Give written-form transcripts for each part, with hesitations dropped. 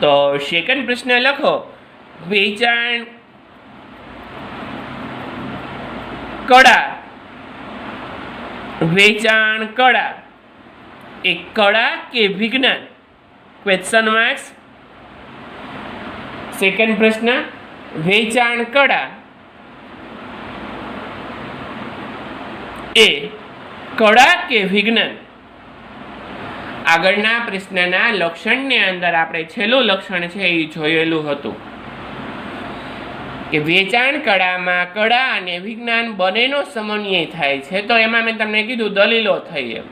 तो सेकंड प्रश्न लखो, वेचाण कड़ा, वेचाण कड़ा एक कड़ा के विज्ञान? Question marks. सेकंड प्रश्न, वेचाण कड़ा ए कड़ा के विज्ञान? આગળના પ્રશ્નના લક્ષણની અંદર આપણે છેલ્લું લક્ષણ છે એ જોયેલું હતું કે વેચાણ કળામાં કળા અને વિજ્ઞાન બંનેનો સમન્વય થાય છે. તો એમાં મેં તમને કીધું દલીલો થઈ, એમ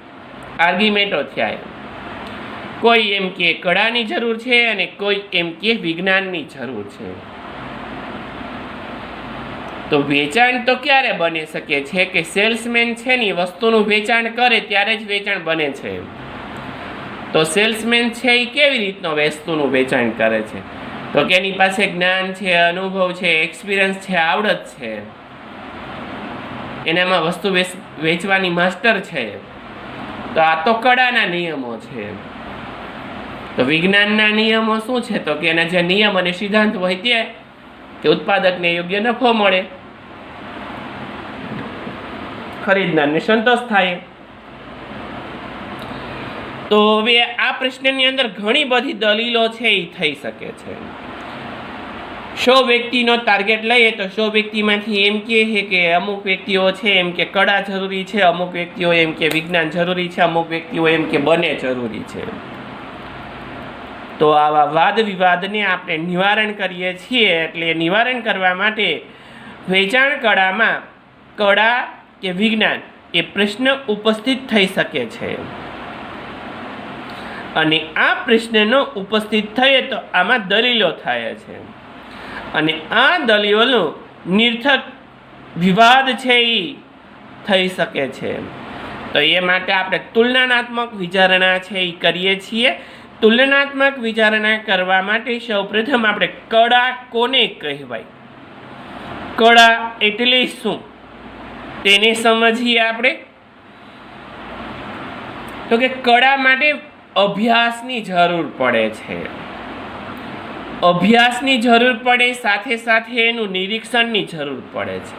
આર્ગ્યુમેન્ટો થયા. કોઈ એમ કે કળાની જરૂર છે અને કોઈ એમ કે વિજ્ઞાનની જરૂર છે. તો વેચાણ તો ક્યારે બની શકે છે કે સેલ્સમેન છે ને વસ્તુનું વેચાણ કરે ત્યારે જ વેચાણ બને છે. તો સેલ્સમેન છે એ કેવી રીતનો વસ્તુનું વેચાણ કરે છે? તો કે એની પાસે જ્ઞાન છે, અનુભવ છે, એક્સપિરિયન્સ છે, આવડત છે, એનામાં વસ્તુ વેચવાની માસ્ટર છે. તો આ તો કળાના નિયમો છે. તો વિજ્ઞાનના નિયમો શું છે? તો કે એના જે નિયમ અને સિદ્ધાંત હોય તે કે ઉત્પાદકને યોગ્ય નફો મળે, ખરીદનારને સંતોષ થાય. તો હવે આ પ્રશ્નની અંદર ઘણી બધી દલીલો છે એ થઈ શકે છે. 100 વ્યક્તિનો ટાર્ગેટ લઈએ તો 100 વ્યક્તિમાંથી એમ કહે છે કે અમુક વ્યક્તિઓ છે એમ કે કળા જરૂરી છે, અમુક વ્યક્તિઓ એમ કે વિજ્ઞાન જરૂરી છે, અમુક વ્યક્તિઓ એમ કે બંને જરૂરી છે. તો આવા વાદ વિવાદને આપણે નિવારણ કરીએ છીએ. એટલે નિવારણ કરવા માટે વેચાણ કળામાં કળા કે વિજ્ઞાન એ પ્રશ્ન ઉપસ્થિત થઈ શકે છે. અને આ પ્રશ્નનો ઉપસ્થિત થયે તો આમાં દલીલો થાય છે અને આ દલીલોનો નિરર્થક વિવાદ છે એ થઈ શકે છે. તો એ માટે આપણે તુલનાત્મક વિચારણા છે એ કરીએ છીએ. તુલનાત્મક વિચારણા કરવા માટે સૌપ્રથમ આપણે કળા કોને કહેવાય, કળા એટલે શું તેને સમજીએ આપણે. તો કે કળા માટે અભ્યાસની જરૂર પડે છે. અભ્યાસની જરૂર પડે, સાથે સાથે એનું નિરીક્ષણની જરૂર પડે છે.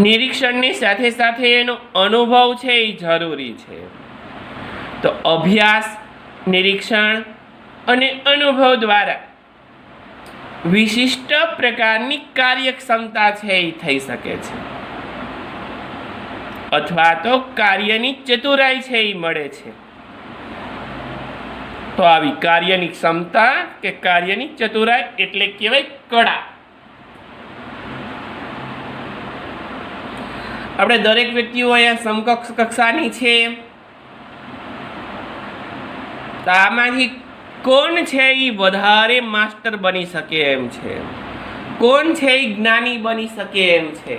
નિરીક્ષણની સાથે સાથે એનો અનુભવ છે એ જરૂરી છે. તો અભ્યાસ, નિરીક્ષણ અને અનુભવ દ્વારા વિશિષ્ટ પ્રકારની કાર્યક્ષમતા છે એ થઈ શકે છે, અથવા તો કાર્યની ચતુરાઈ છે એ મળે છે. તો આવી કાર્યની ક્ષમતા કે કાર્યની ચતુરાઈ એટલે કહેવાય કળા. આપણે દરેક વ્યક્તિઓ અહીંયા સમકક્ષ કક્ષાની છે. તો આમાંથી કોણ છે એ વધારે માસ્ટર બની શકે એમ છે, કોણ છે એ જ્ઞાની બની શકે એમ છે.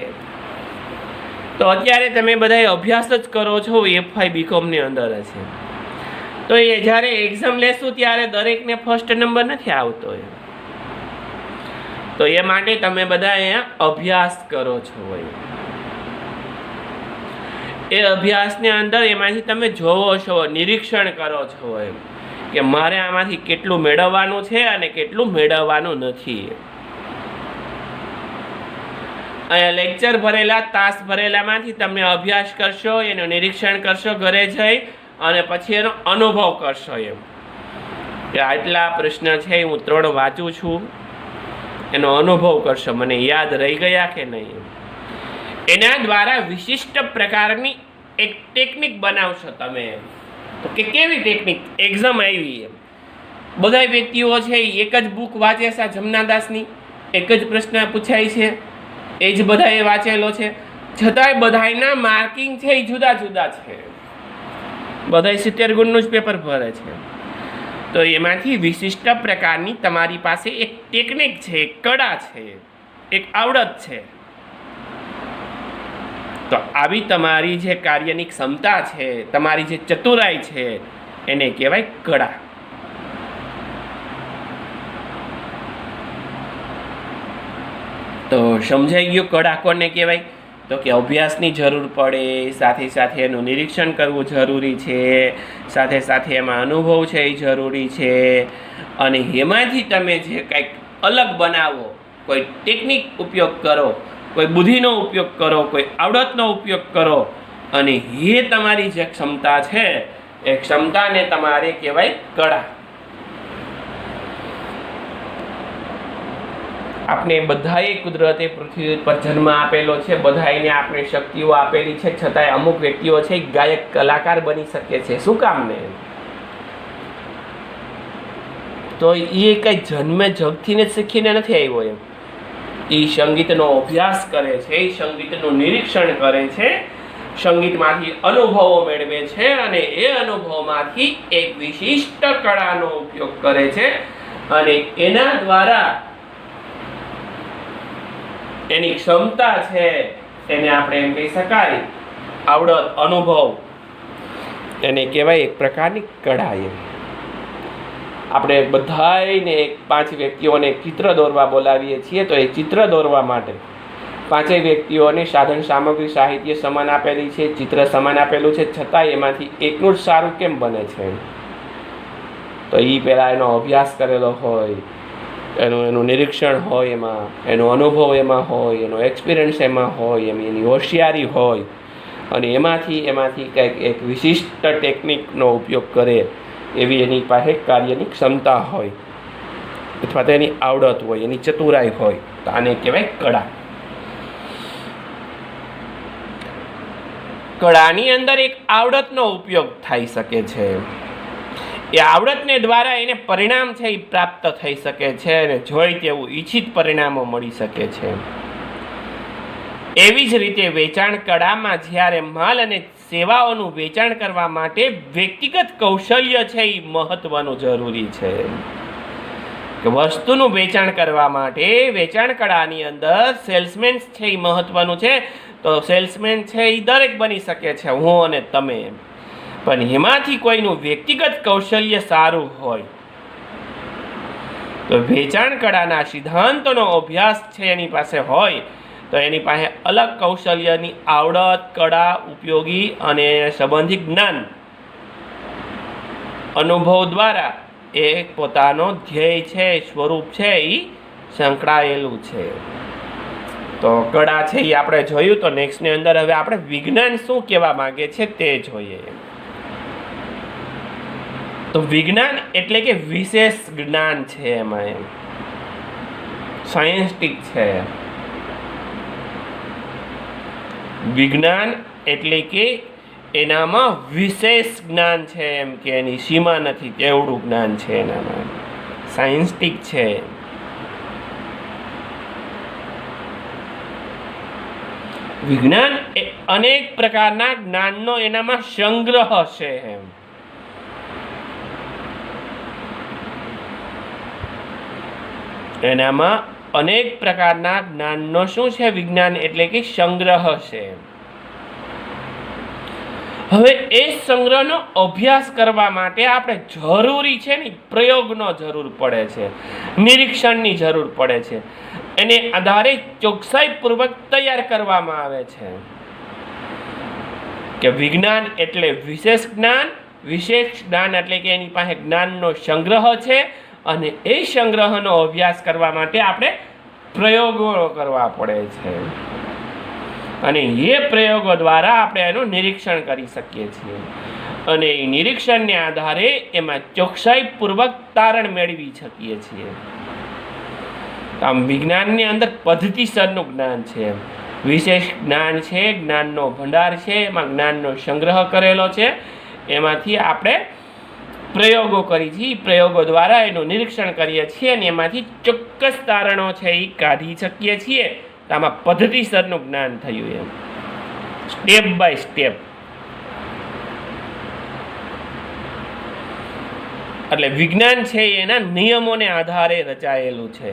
તો અત્યારે તમે બધા અભ્યાસ જ કરો છો FY BCom ની અંદર છે. તો એ જ્યારે એક્ઝામ લેશું ત્યારે દરેકને ફર્સ્ટ નંબર નથી આવતો. તો એ માટે તમે બધા અહીંયા અભ્યાસ કરો છો. એ અભ્યાસની અંદર એમાંથી તમે જોવો છો, નિરીક્ષણ કરો છો એમ કે મારે આમાંથી કેટલું મેળવવાનું છે અને કેટલું મેળવવાનું નથી. અહીંયા લેક્ચર ભરેલા, તાસ ભરેલામાંથી તમે અભ્યાસ કરશો, એનું નિરીક્ષણ કરશો ઘરે જઈ અને પછી એનો અનુભવ કરશો એમ કે આટલા પ્રશ્ન છે હું 3 વાંચું છું, એનો અનુભવ કરશો, મને યાદ રહી ગયા કે નહીં. એના દ્વારા વિશિષ્ટ પ્રકારની એક ટેકનિક બનાવશો તમે. તો કે કેવી ટેકનિક? એક્ઝામ આવી એમ બધા વ્યક્તિઓ છે એક જ બુક વાંચે છે જમનાદાસની, એક જ પ્રશ્ન પૂછાય છે, એ જ બધાએ વાંચેલો છે, છતાંય બધાના માર્કિંગ છે એ જુદા જુદા છે. બધા 70 ગુણનું જ પેપર ભરે છે. તો એમાંથી વિશિષ્ટ પ્રકારની તમારી પાસે એક ટેકનિક છે, એક કળા છે, એક આવડત છે. તો આવી તમારી જે કાર્યની ક્ષમતા છે, તમારી જે ચતુરાઈ છે એને કહેવાય કળા. તો સમજાઈ ગયું કળા કોને કહેવાય? તો કે અભ્યાસની જરૂર પડે, સાથે સાથે એનું નિરીક્ષણ કરવું જરૂરી છે, સાથે સાથે એમાં અનુભવ છે એ જરૂરી છે, અને એમાંથી તમે જે કંઈક અલગ બનાવો, કોઈ ટેકનિક ઉપયોગ કરો, કોઈ બુદ્ધિનો ઉપયોગ કરો, કોઈ આવડતનો ઉપયોગ કરો, અને એ તમારી જે ક્ષમતા છે એ ક્ષમતાને તમારે કહેવાય કળા. આપણે બધાએ કુદરતે પૃથ્વી પર જન્મ આપેલો છે, બધાને આપણે શક્તિઓ આપેલી છે, છતાંય અમુક વ્યક્તિઓ છે ગાયક કલાકાર બની શકે છે. શું કામ ને? તો એ કઈ જન્મે જગથી ને શીખીને નથી આવ્યો. એમ એ સંગીતનો અભ્યાસ કરે છે, એ સંગીતનું નિરીક્ષણ કરે છે, સંગીતમાંથી અનુભવો મેળવે છે, અને એ અનુભવમાંથી એક વિશિષ્ટ કળાનો ઉપયોગ કરે છે, અને એના દ્વારા એની ક્ષમતા છે એને આપણે એમ કહી શકાય આવડત, અનુભવ, એને કહેવાય એક પ્રકારની કળા. એમ આપણે બધાને 5 વ્યક્તિઓને ચિત્ર દોરવા બોલાવીએ છીએ, તો એ ચિત્ર દોરવા માટે 5 વ્યક્તિઓને સાધન સામગ્રી સાહિત્ય સમાન આપેલી છે, ચિત્ર સમાન આપેલું છે, છતાં એમાંથી એકનું જ સારું કેમ બને છે? તો એ પહેલાં એનો અભ્યાસ કરેલો હોય, એનું નિરીક્ષણ હોય, એમાં એનો અનુભવ એમાં હોય, એનો એક્સપિરિયન્સ એમાં હોય, એની હોશિયારી હોય, અને એમાંથી કંઈક એક વિશિષ્ટ ટેકનિકનો ઉપયોગ કરે એવી એની પાસે કાર્યની ક્ષમતા હોય, અથવા તો એની આવડત હોય, એની ચતુરાઈ હોય, તો આને કહેવાય કળા. કળાની અંદર એક આવડતનો ઉપયોગ થઈ શકે છે. એ આવડતને દ્વારા એને પરિણામ છે એ પ્રાપ્ત થઈ શકે છે, અને જોઈ તેવું ઈચ્છિત પરિણામો મળી શકે છે. એવી જ રીતે વેચાણ કળામાં જ્યારે માલ અને સેવાઓનું વેચાણ કરવા માટે વ્યક્તિગત કૌશલ્ય છે એ મહત્વનું જરૂરી છે. કે વસ્તુનું વેચાણ કરવા માટે વેચાણ કળાની અંદર સેલ્સમેન છે એ મહત્વનું છે. તો સેલ્સમેન છે એ દરેક બની શકે છે, હું અને તમે. પણ એમાંથી કોઈનું વ્યક્તિગત કૌશલ્ય સારું હોય તો વેચાણ કળાના સિદ્ધાંતોનો અભ્યાસ છે એની પાસે હોય, તો એની પાસે અલગ કૌશલ્યની આવડત, કળા, ઉપયોગી અને સંબંધિત જ્ઞાન, અનુભવ દ્વારા એ પોતાનો ધ્યેય છે, સ્વરૂપ છે એ સંકળાયેલું છે. તો કળા છે એ આપણે જોયું. તો નેક્સ્ટની અંદર હવે આપણે વિજ્ઞાન શું કહેવા માંગે છે તે જોઈએ. તો વિજ્ઞાન એટલે કે વિશેષ જ્ઞાન છે, એમાં એમ સાયન્ટિફિક છે. વિજ્ઞાન એટલે કે એનામાં વિશેષ જ્ઞાન છે, એમ કે એની સીમા નથી તેવડું જ્ઞાન છે એનામાં, સાયન્ટિફિક છે. વિજ્ઞાન એ અનેક પ્રકારના જ્ઞાનનો એનામાં સંગ્રહ છે. એમ એનામાં અનેક પ્રકારના જ્ઞાનનો શું છે? વિજ્ઞાન એટલે કે સંગ્રહ છે. હવે એ સંગ્રહનો અભ્યાસ કરવા માટે આપણે જરૂરી છે ને પ્રયોગનો જરૂર પડે છે, નિરીક્ષણની જરૂર પડે છે. એને આધારે ચોકસાઈપૂર્વક તૈયાર કરવામાં આવે છે કે વિજ્ઞાન એટલે વિશેષ જ્ઞાન, વિશેષ જ્ઞાન એટલે કે એની પાસે જ્ઞાનનો સંગ્રહ છે, અને એ સંગ્રહનો અભ્યાસ કરવા માટે આપણે પ્રયોગો કરવા પડે છે, અને એ પ્રયોગો દ્વારા આપણે એનું નિરીક્ષણ કરી શકીએ છીએ, અને એ નિરીક્ષણને આધારે એમાં ચોકસાઈપૂર્વક તારણ મેળવી શકીએ છીએ. આમ વિજ્ઞાનની અંદર પદ્ધતિસરનું જ્ઞાન છે, વિશેષ જ્ઞાન છે, જ્ઞાનનો ભંડાર છે, એમાં જ્ઞાનનો સંગ્રહ કરેલો છે, એમાંથી આપણે પ્રયોગો કરી છીએ. પ્રયોગો દ્વારા એનું નિરીક્ષણ કરીએ છીએ અને એમાંથી ચોક્કસ તારણો છે એ કાઢી શકીએ છીએ. તો આમાં પદ્ધતિસરનું જ્ઞાન થયું, એમ સ્ટેપ બાય સ્ટેપ. એટલે વિજ્ઞાન છે એના નિયમોને આધારે રચાયેલું છે.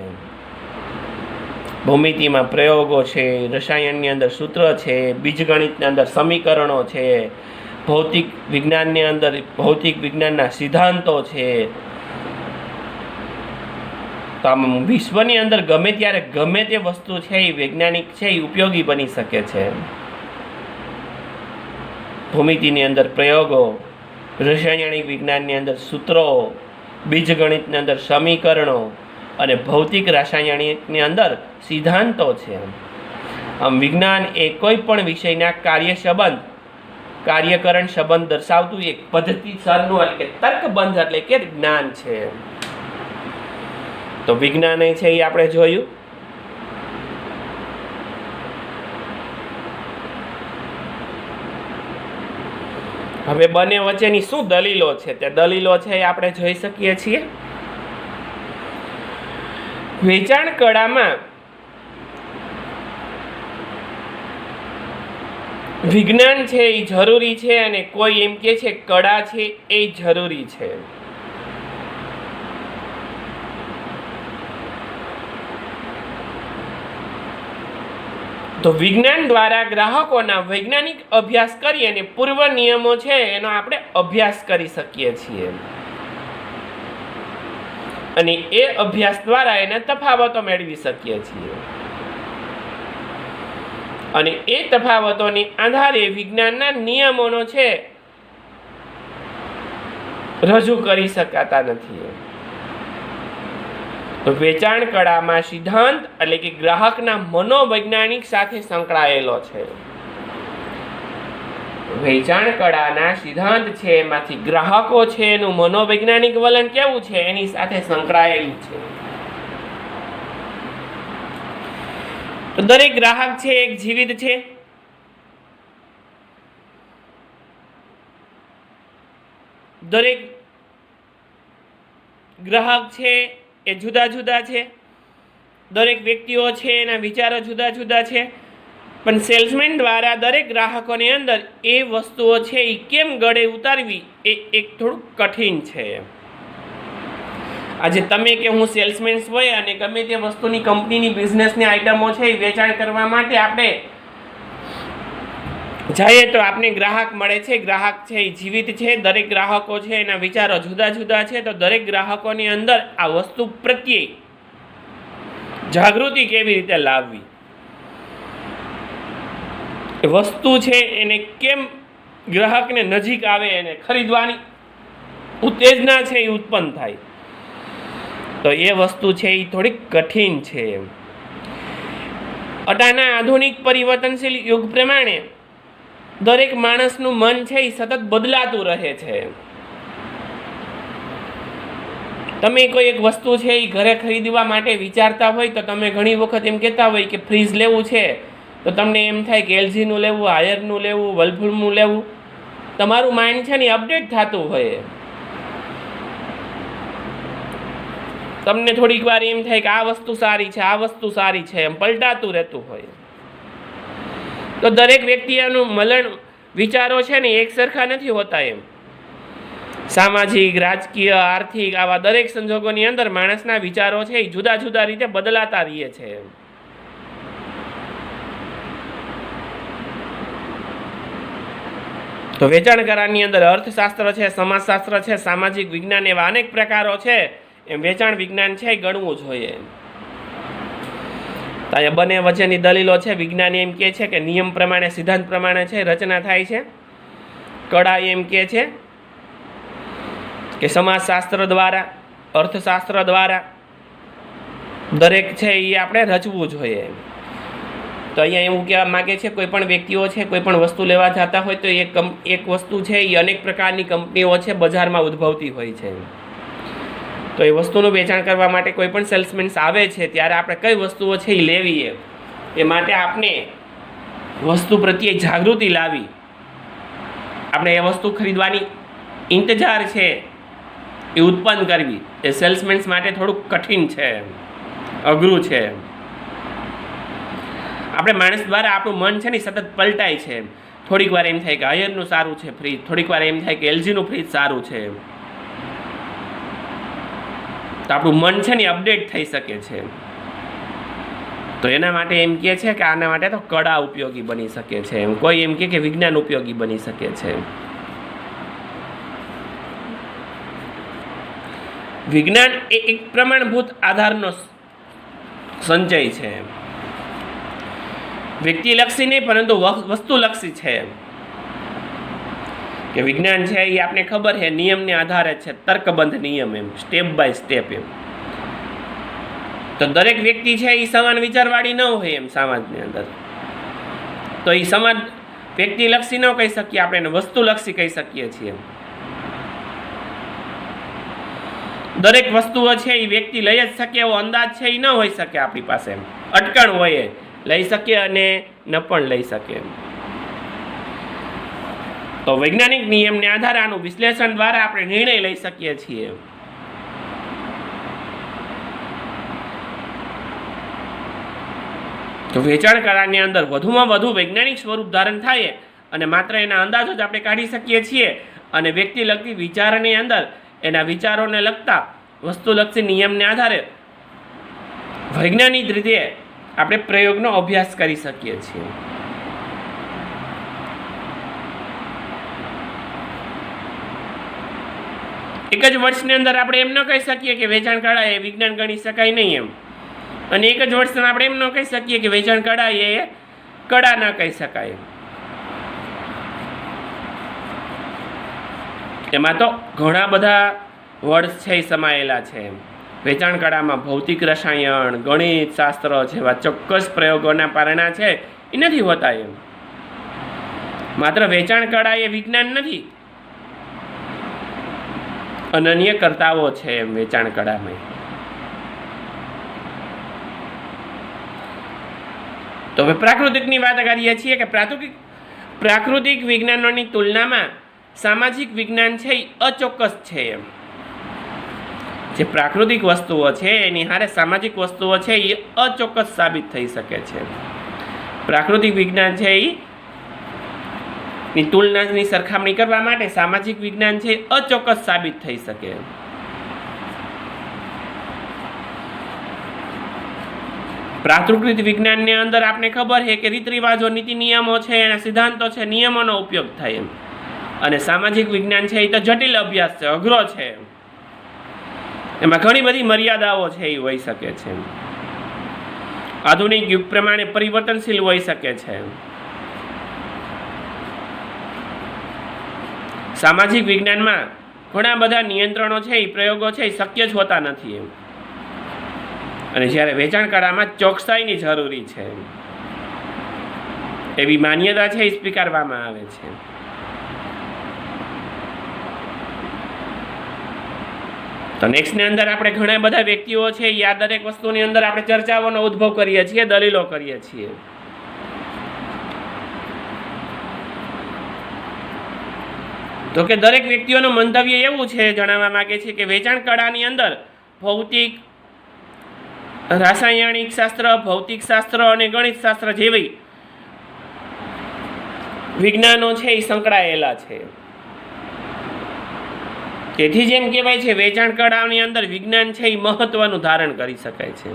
ભૌમિતિમાં પ્રયોગો છે, રસાયણની અંદર સૂત્ર છે, બીજગણિતની અંદર સમીકરણો છે, ભૌતિક વિજ્ઞાનની અંદર ભૌતિક વિજ્ઞાનના સિદ્ધાંતો છે, તો આમ વિશ્વની અંદર ગમે ત્યારે ગમે તે વસ્તુ છે એ વૈજ્ઞાનિક છે એ ઉપયોગી બની શકે છે. ભૂમિતિની અંદર પ્રયોગો, રસાયણિક વિજ્ઞાનની અંદર સૂત્રો, બીજગણિતની અંદર સમીકરણો અને ભૌતિક રાસાયણિકની અંદર સિદ્ધાંતો છે. આમ વિજ્ઞાન એ કોઈ પણ વિષયના કાર્યકરણ સંબંધ દર્શાવતું એક પદ્ધતિસરનું એટલે કે તર્કબંધ એટલે કે જ્ઞાન છે. તો વિજ્ઞાન છે એ આપણે જોયું. હવે બંને વચ્ચેની શું દલીલો છે તે દલીલો છે એ આપણે જોઈ શકીએ છીએ. વેચાણ કળામાં વિજ્ઞાન છે એ જરૂરી છે અને કોઈ એમ કે છે કળા છે એ જરૂરી છે. તો વિજ્ઞાન દ્વારા ગ્રાહકોના વૈજ્ઞાનિક અભ્યાસ કરી અને પૂર્વ નિયમો છે એનો આપણે અભ્યાસ કરી શકીએ છીએ અને એ અભ્યાસ દ્વારા એના તફાવતો મેળવી શકીએ છીએ અને એ તફાવતોની આધારે વિજ્ઞાનના નિયમોનો છે રજૂ કરી શકાતા નથી. તો વેચાણ કળામાં સિદ્ધાંત એટલે કે ગ્રાહકના મનોવૈજ્ઞાનિક સાથે સંકળાયેલો છે. વેચાણ કળાના સિદ્ધાંત છે એમાંથી ગ્રાહકો છે એનું મનોવૈજ્ઞાનિક વલણ કેવું છે એની સાથે સંકળાયેલું છે. તો દરેક ગ્રાહક છે એક જીવિત છે. દરેક ગ્રાહક છે એ જુદા જુદા છે. દરેક વ્યક્તિઓ છે એના વિચારો જુદા જુદા છે. પણ સેલ્સમેન દ્વારા દરેક ગ્રાહકોની અંદર એ વસ્તુઓ છે એ કેમ ગળે ઉતારવી એ એક થોડુંક કઠિન છે. આજે તમે કે હું સેલ્સમેન હોય અને ગમે તે વસ્તુની કંપનીની બિઝનેસની આઇટમો છે એ વેચાણ કરવા માટે આપણે જઈએ તો આપણે ગ્રાહક મળે છે. ગ્રાહક છે એ જીવિત છે. દરેક ગ્રાહકો છે એના વિચારો જુદા જુદા છે. તો દરેક ગ્રાહકોની અંદર આ વસ્તુ પ્રત્યે જાગૃતિ કેવી રીતે લાવવી, વસ્તુ છે એને કેમ ગ્રાહકને નજીક આવે અને ખરીદવાની ઉત્તેજના છે એ ઉત્પન્ન થાય, તો એ વસ્તુ છે એ થોડીક કઠિન છે. અટાના આધુનિક પરિવર્તનશીલ યુગ પ્રમાણે દરેક માણસનું મન છે એ સતત બદલાતું રહે છે. તમે કોઈ એક વસ્તુ છે એ ઘરે ખરીદવા માટે વિચારતા હોય તો તમે ઘણી વખત એમ કહેતા હોય કે ફ્રીજ લેવું છે તો તમને એમ થાય કે એલજીનું લેવું, હાયરનું લેવું, વર્લપૂલનું લેવું. તમારું માઇન્ડ છે ને અપડેટ થતું હોય. તમને થોડીક વાર એમ થાય કે આ વસ્તુ સારી છે, આ વસ્તુ સારી છે, એમ પલટાતું રહેતું હોય. તો દરેક વ્યક્તિનું મલણ વિચારો છે ને એક સરખા નથી હોતા. એમ સામાજિક, રાજકીય, આર્થિક આવા દરેક સંજોગોની અંદર માણસના વિચારો છે એ જુદા જુદા રીતે બદલાતા રહે છે. તો વેચાણ કરારની અંદર અર્થશાસ્ત્ર છે, સમાજશાસ્ત્ર છે, સામાજિક વિજ્ઞાન એવા અનેક પ્રકારો છે. એમ વેચાણ વિજ્ઞાન છે એ ગણવું જોઈએ. તો અહીંયા બંને વચ્ચેની દલીલો છે. વિજ્ઞાન એમ કહે છે કે નિયમ પ્રમાણે, સિદ્ધાંત પ્રમાણે છે રચના થાય છે. કળા એમ કહે છે કે સમાજશાસ્ત્ર દ્વારા, અર્થશાસ્ત્ર દ્વારા દરેક છે એ આપણે રચવું જોઈએ. તો અહીંયા એવું કહેવા માગે છે કોઈ પણ વ્યક્તિઓ છે કોઈ પણ વસ્તુ લેવા જતા હોય તો એક વસ્તુ છે એ અનેક પ્રકારની કંપનીઓ છે બજારમાં ઉદ્ભવતી હોય છે. તો એ વસ્તુનું વેચાણ કરવા માટે કોઈ પણ સેલ્સમેન આવે છે ત્યારે આપણે કઈ વસ્તુઓ છે એ લેવી એ માટે આપણે વસ્તુ પ્રત્યે જાગૃતિ લાવી, આપણે એ વસ્તુ ખરીદવાની ઇંતજાર છે એ ઉત્પન્ન કરવી એ સેલ્સમેન્સ માટે થોડુંક કઠિન છે, અઘરું છે. આપણે માણસ દ્વારા આપણું મન છે ને સતત પલટાય છે. થોડીક વાર એમ થાય કે હાયરનું સારું છે ફ્રીજ, થોડીક વાર એમ થાય કે એલજીનું ફ્રીજ સારું છે. તો આપણું મન છે ને અપડેટ થઈ શકે છે. તો એના માટે એમ કહે છે કે આના માટે તો કળા ઉપયોગી બની શકે છે. એમ કોઈ એમ કે વિજ્ઞાન ઉપયોગી બની શકે છે. વિજ્ઞાન એ એક પ્રમાણભૂત આધારનો સંચય છે. વ્યક્તિલક્ષી નહીં પરંતુ વસ્તુલક્ષી છે. કે વિજ્ઞાન છે એ આપણે ખબર છે નિયમને આધારે છે, તર્કબંધ નિયમ, એમ સ્ટેપ બાય સ્ટેપ. એમ તો દરેક વ્યક્તિ છે એ સમાન વિચારવાળી ન હોય એમ સમાજની અંદર, તો એ સમાજ વ્યક્તિલક્ષી ન કહી શકીએ આપણે, એને વસ્તુલક્ષી કહી શકીએ છીએ. દરેક વસ્તુઓ છે એ વ્યક્તિ લઈ જ શકે એવો અંદાજ છે એ ન હોઈ શકે આપણી પાસે. એમ અટકણ હોય, લઈ શકે અને ન પણ લઈ શકે. તો વૈજ્ઞાનિક નિયમને આધારે આનું વિશ્લેષણ દ્વારા આપણે નિર્ણય લઈ શકીએ છીએ. તો વેચાણ કળાની અંદર વધુમાં વધુ વૈજ્ઞાનિક સ્વરૂપ ધારણ થાય અને માત્ર એના અંદાજો જ આપણે કાઢી શકીએ છીએ, અને વ્યક્તિલક્ષી વિચારની અંદર એના વિચારોને લગતા વસ્તુલક્ષી નિયમને આધારે વૈજ્ઞાનિક રીતે આપણે પ્રયોગનો અભ્યાસ કરી શકીએ છીએ. એક જ વર્ષની અંદર આપણે એમ ન કહી શકીએ કે વેચાણ કળા એ વિજ્ઞાન ગણી શકાય નહીં એમ, અને એક જ વર્ષમાં આપણે એમ ન કહી શકીએ કે વેચાણ કળા એ કળા ન કહી શકાય. એમાં તો ઘણા બધા વર્ડ છે સમાયેલા છે. વેચાણ કળામાં ભૌતિક રસાયણ, ગણિત શાસ્ત્ર જેવા ચોક્કસ પ્રયોગોના પારણા છે એ નથી હોતા. એમ માત્ર વેચાણ કળા એ વિજ્ઞાન નથી, અનન્ય કર્તાઓ છે એમ વેચાણ કળામાં. તો હવે પ્રાકૃતિકની વાત કરીએ છીએ કે પ્રાકૃતિક વિજ્ઞાનોની તુલનામાં સામાજિક વિજ્ઞાન છે એ અચોક્કસ છે. એમ જે પ્રાકૃતિક વસ્તુઓ છે એની હારે સામાજિક વસ્તુઓ છે એ અચોક્કસ સાબિત થઈ શકે છે. પ્રાકૃતિક વિજ્ઞાન છે એની તુલનાની સરખામણી કરવા માટે સામાજિક વિજ્ઞાન છે અચોક્કસ સાબિત થઈ શકે. પ્રાકૃતિક વિજ્ઞાનની અંદર આપણે ખબર છે કે રીત રિવાજો, નીતિ નિયમો છે, એના સિદ્ધાંતો છે, નિયમોનો ઉપયોગ થાય. એમ અને સામાજિક વિજ્ઞાન છે એ તો જટિલ અભ્યાસ છે, અઘરો છે. એમાં ઘણી બધી મર્યાદાઓ છે એ હોઈ શકે છે. આધુનિક યુગ પ્રમાણે પરિવર્તનશીલ હોઈ શકે છે. સામાજિક વિજ્ઞાનમાં ઘણા બધા નિયંત્રણો છે એ પ્રયોગો છે એ શક્ય જ હોતા નથી. એમ અને જ્યારે વેચાણ કળામાં ચોકસાઈની જરૂરી છે એવી માન્યતા છે એ સ્વીકારવામાં આવે છે. તો નેક્સ્ટની અંદર આપણે ઘણા બધા વ્યક્તિઓ છે આ દરેક વસ્તુની અંદર આપણે ચર્ચાઓનો ઉદ્ભવ કરીએ છીએ, દલીલો કરીએ છીએ. તો કે દરેક વ્યક્તિઓનું મંતવ્ય એવું છે, જણાવવા માંગે છે કે વેચાણ કળાની અંદર ભૌતિક, રાસાયણિક શાસ્ત્ર, ભૌતિક શાસ્ત્ર અને ગણિત શાસ્ત્ર જેવી વિજ્ઞાનો છે એ સંકળાયેલા છે. તેથી જેમ કહેવાય છે વેચાણ કળાની અંદર વિજ્ઞાન છે એ મહત્વનું ધારણ કરી શકાય છે.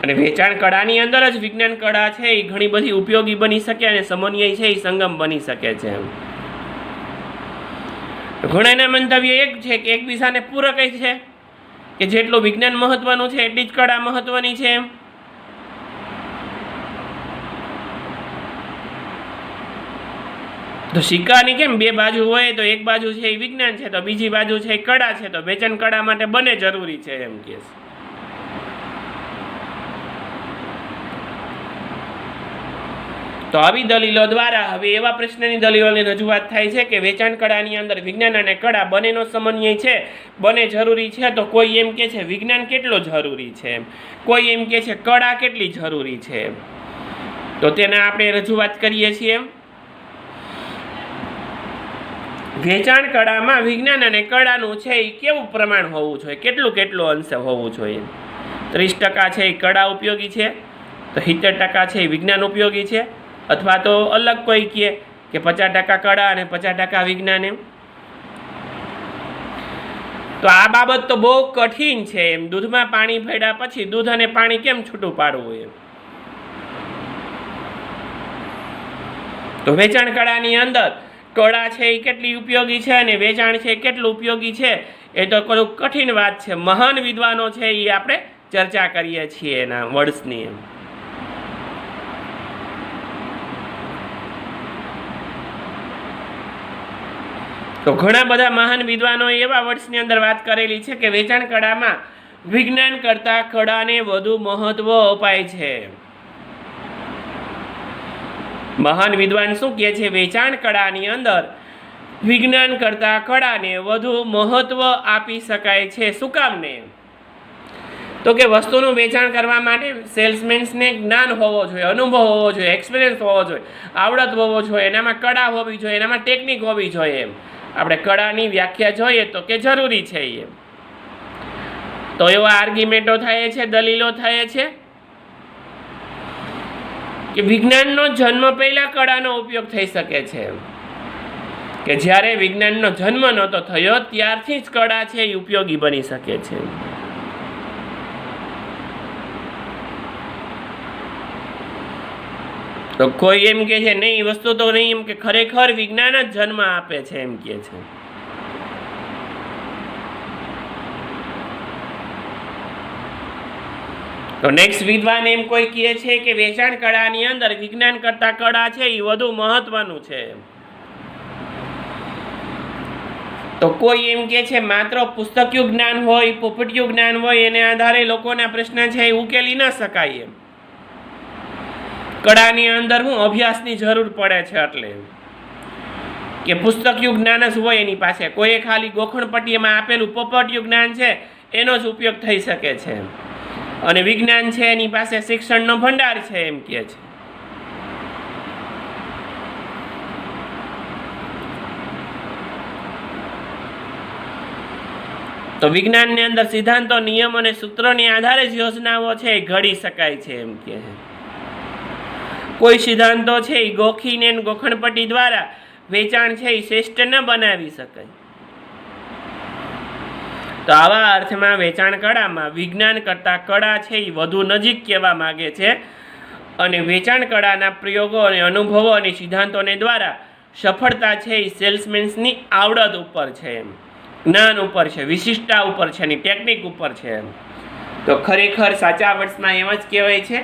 અને વેચાણ કળાની અંદર જ વિજ્ઞાન કળા છે એ ઘણી બધી ઉપયોગી બની શકે અને સમન્વય છે એ સંગમ બની શકે છે. ઘણાના મંતવ્ય એક છે કે એકબીજાને પૂરક છે, કે જેટલું વિજ્ઞાન મહત્વનું છે એટલી જ કળા મહત્વની છે. તો સિક્કાની કેમ બે બાજુ હોય, તો એક બાજુ છે એ વિજ્ઞાન છે તો બીજી બાજુ છે એ કળા છે, તો વેચાણ કળા માટે બંને જરૂરી છે એમ કે. તો આવી દલીલો દ્વારા હવે એવા પ્રશ્નની દલીલોની રજૂઆત થાય છે કે વેચાણ કળાની અંદર વિજ્ઞાન અને કળા બંનેનો સમન્વય છે, બંને જરૂરી છે. તો કોઈ એમ કે છે વિજ્ઞાન કેટલો જરૂરી છે, કોઈ એમ કે છે કળા કેટલી જરૂરી છે. તો તેને આપણે રજૂઆત કરીએ છીએ. વેચાણ કળામાં વિજ્ઞાન અને કળાનું છે એ કેવું પ્રમાણ હોવું જોઈએ, કેટલું અંશે હોવું જોઈએ. 30% છે એ કળા ઉપયોગી છે, તો 70% છે એ વિજ્ઞાન ઉપયોગી છે, અથવા તો અલગ કોઈ કહે કે 50% કળા અને 50% વિજ્ઞાન. એમ તો આ બાબત તો બહુ કઠિન છે. એમ દૂધમાં પાણી ભેળ્યા પછી દૂધ અને પાણી કેમ છૂટું પાડવું, એમ તો વેચાણ કળાની અંદર કળા છે એ કેટલી ઉપયોગી છે અને વેચાણ છે એ કેટલું ઉપયોગી છે એ તો થોડુંક કઠિન વાત છે. મહાન વિદ્વાનો છે એ આપણે ચર્ચા કરીએ છીએ એના વર્ડ્સની. તો ઘણા બધા મહાન વિદ્વાનોએ એવા વર્ડ્સની અંદર વાત કરેલી છે કે વેચાણ કળામાં વિજ્ઞાન કરતાં કળાને વધુ મહત્વ અપાય છે. મહાન વિદ્વાન શું કહે છે? વેચાણ કળાની અંદર વિજ્ઞાન કરતાં કળાને વધુ મહત્વ આપી શકાય છે. શું કામને? તો કે વસ્તુનું વેચાણ કરવા માટે સેલ્સમેન્સને જ્ઞાન હોવો જોઈએ, અનુભવ હોવો જોઈએ, એક્સપિરિયન્સ હોવો જોઈએ, આવડત હોવો જોઈએ, એનામાં કળા હોવી જોઈએ, એનામાં ટેકનિક હોવી જોઈએ. એમ આપણે કળાની વ્યાખ્યા જોઈએ તો કે જરૂરી છે. એમ તો એવા આર્ગ્યુમેન્ટો થાય છે, દલીલો થાય છે કે વિજ્ઞાનનો જન્મ પહેલા કળાનો ઉપયોગ થઈ શકે છે, કે જ્યારે વિજ્ઞાનનો જન્મ નહોતો થયો ત્યારથી જ કળા છે એ ઉપયોગી બની શકે છે. તો કોઈ એમ કે છે નહીં, વસ્તુ તો નહીં, એમ કે ખરેખર વિજ્ઞાન જ જન્મ આપે છે એમ કે છે. તો નેક્સ્ટ વિદ્વાન એમ કોઈ કહે છે કે વેચાણ કળાની અંદર વિજ્ઞાન કરતાં કળા છે એ વધુ મહત્વનું છે. તો કોઈ એમ કે છે માત્ર પુસ્તકીય જ્ઞાન હોય, પોપટીયું જ્ઞાન હોય એને આધારે લોકોના પ્રશ્ન છે એ ઉકેલી ન શકાય. એમ કળાની અંદર અભ્યાસની જરૂર પડે છે. એટલે કે પુસ્તકીય જ્ઞાન જ હોય એની પાસે, કોઈ ખાલી ગોખણપટ્ટીમાં આપેલું પોપટીયું જ્ઞાન છે એનો જ ઉપયોગ થઈ શકે છે, અને વિજ્ઞાન છે એની પાસે શિક્ષણનો ભંડાર છે એમ કહે છે. તો વિજ્ઞાનની અંદર સિદ્ધાંતો, નિયમ અને સૂત્રોની આધારે જ યોજનાઓ છે એ ઘડી શકાય છે એમ કહે છે. કોઈ સિદ્ધાંતો છે એ ગોખીને ગોખણપટ્ટી દ્વારા વેચાણ છે એ શ્રેષ્ઠ ન બનાવી શકાય. તો આવા અર્થમાં વેચાણ કળામાં વિજ્ઞાન કરતાં કળા છે એ વધુ નજીક કહેવા માગે છે, અને વેચાણ કળાના પ્રયોગો અને અનુભવો અને સિદ્ધાંતોને દ્વારા સફળતા છે એ સેલ્સમેન્સની આવડત ઉપર છે, એમ જ્ઞાન ઉપર છે, વિશિષ્ટતા ઉપર છે, એની ટેકનિક ઉપર છે. એમ તો ખરેખર સાચા વર્ષમાં એમ જ કહેવાય છે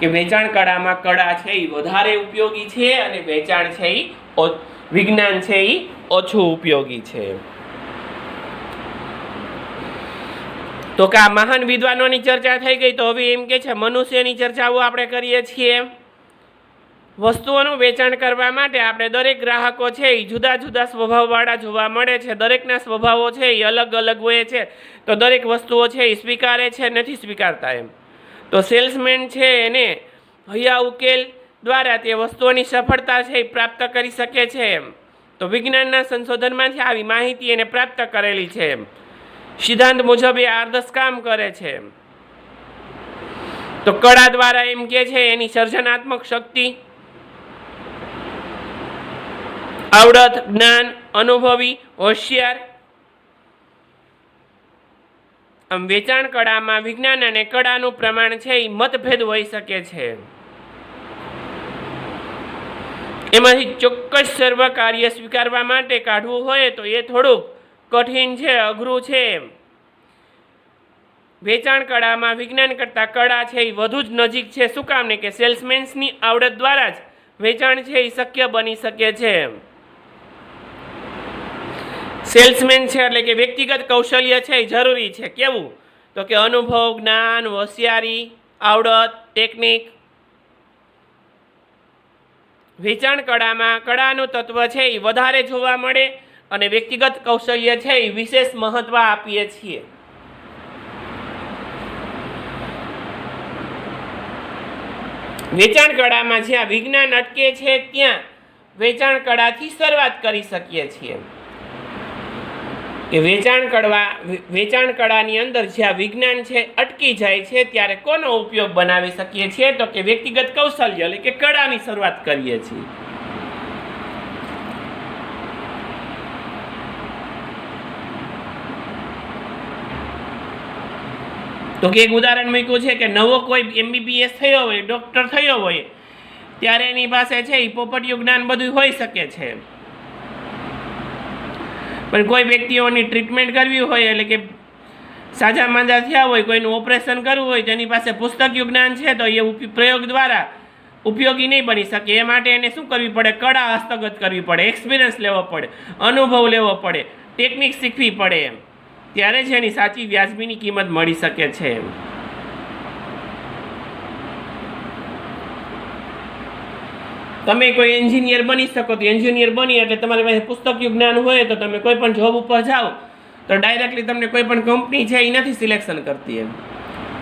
કે વેચાણ કળામાં કળા છે એ વધારે ઉપયોગી છે અને વેચાણ છે એ વિજ્ઞાન છે એ ઓછું ઉપયોગી છે. તો કે આ મહાન વિદ્વાનોની ચર્ચા થઈ ગઈ. તો હવે એમ કે છે મનુષ્યની ચર્ચાઓ આપણે કરીએ છીએ. વસ્તુઓનું વેચાણ કરવા માટે આપણે દરેક ગ્રાહકો છે એ જુદા જુદા સ્વભાવવાળા જોવા મળે છે. દરેકના સ્વભાવો છે એ અલગ અલગ હોય છે. તો દરેક વસ્તુઓ છે એ સ્વીકારે છે, નથી સ્વીકારતા. એમ તો સેલ્સમેન છે એને હૈયા ઉકેલ દ્વારા તે વસ્તુઓની સફળતા છે એ પ્રાપ્ત કરી શકે છે. એમ તો વિજ્ઞાનના સંશોધનમાંથી આવી માહિતી એને પ્રાપ્ત કરેલી છે. એમ સિદ્ધાંત મુજબ એ આદર્શ કામ કરે છે. તો કળા દ્વારા એમ કે છે એની સર્જનાત્મક શક્તિ, આવડત, જ્ઞાન, અનુભવી, હોશિયાર. આમ વેચાણ કળામાં વિજ્ઞાન અને કળાનું પ્રમાણ છે એ મતભેદ હોઈ શકે છે. એમાંથી ચોક્કસ સર્વ કાર્ય સ્વીકારવા માટે કાઢવું હોય તો એ થોડુંક કઠિન છે, અઘરું છે. વેચાણ કળામાં વિજ્ઞાન કરતાં કળા છે એ વધુ જ નજીક છે. શું કામ ને કે સેલ્સમેન્સની આવડત દ્વારા જ વેચાણ છે એ શક્ય બની શકે છે. સેલ્સમેન છે એટલે કે વ્યક્તિગત કૌશલ્ય છે એ જરૂરી છે. કેવું? તો કે અનુભવ, જ્ઞાન, હોશિયારી, આવડત, ટેકનિક. વેચાણ કળામાં કળાનું તત્વ છે એ વધારે જોવા મળે અને વ્યક્તિગત કૌશલ્ય છે એ વિશેષ મહત્વ આપીએ છીએ. વેચાણ કળામાં જ્યાં વિજ્ઞાન અટકે છે ત્યાં વેચાણ કળાથી શરૂઆત કરી શકીએ છીએ. કે વેચાણ કળાની અંદર જ્યાં વિજ્ઞાન છે અટકી જાય છે ત્યારે કોનો ઉપયોગ બનાવી શકીએ છીએ? તો કે વ્યક્તિગત કૌશલ્ય એટલે કે કળાની શરૂઆત કરીએ છીએ. તો કે એક ઉદાહરણ મૂક્યું છે કે નવો કોઈ MBBS થયો હોય, ડૉક્ટર થયો હોય, ત્યારે એની પાસે છે એ પોપટીયું જ્ઞાન બધું હોઈ શકે છે. પણ કોઈ વ્યક્તિઓની ટ્રીટમેન્ટ કરવી હોય, એટલે કે સાજા માંદા થયા હોય, કોઈનું ઓપરેશન કરવું હોય, તેની પાસે પુસ્તકીય જ્ઞાન છે તો એ પ્રયોગ દ્વારા ઉપયોગી નહીં બની શકે. એ માટે એને શું કરવી પડે? કળા હસ્તગત કરવી પડે, એક્સપિરિયન્સ લેવો પડે, અનુભવ લેવો પડે, ટેકનિક શીખવી પડે. એમ ત્યારે જ એની સાચી વ્યાજબીની કિંમત મળી શકે છે. તમે કોઈ એન્જિનિયર બની શકો તો એન્જિનિયર બની એટલે તમારી પાસે પુસ્તકીય જ્ઞાન હોય તો તમે કોઈ પણ જોબ ઉપર જાઓ તો ડાયરેક્ટલી તમને કોઈ પણ કંપની છે એ નથી સિલેક્શન કરતી. એમ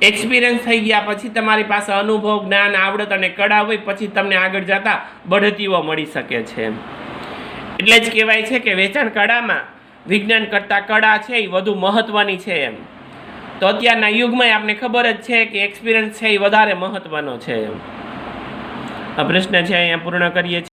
એક્સપિરિયન્સ થઈ ગયા પછી તમારી પાસે અનુભવ, જ્ઞાન, આવડત અને કળા હોય પછી તમને આગળ જતા બઢતીઓ મળી શકે છે. એટલે જ કહેવાય છે કે વેચાણ કળામાં વિજ્ઞાન કરતાં કળા છે એ વધુ મહત્વની છે. એમ તો અત્યારના યુગમાં આપણે ખબર જ છે કે એક્સપિરિયન્સ છે એ વધારે મહત્વનો છે. આ પ્રશ્ન છે અહીંયા પૂર્ણ કરીએ છીએ.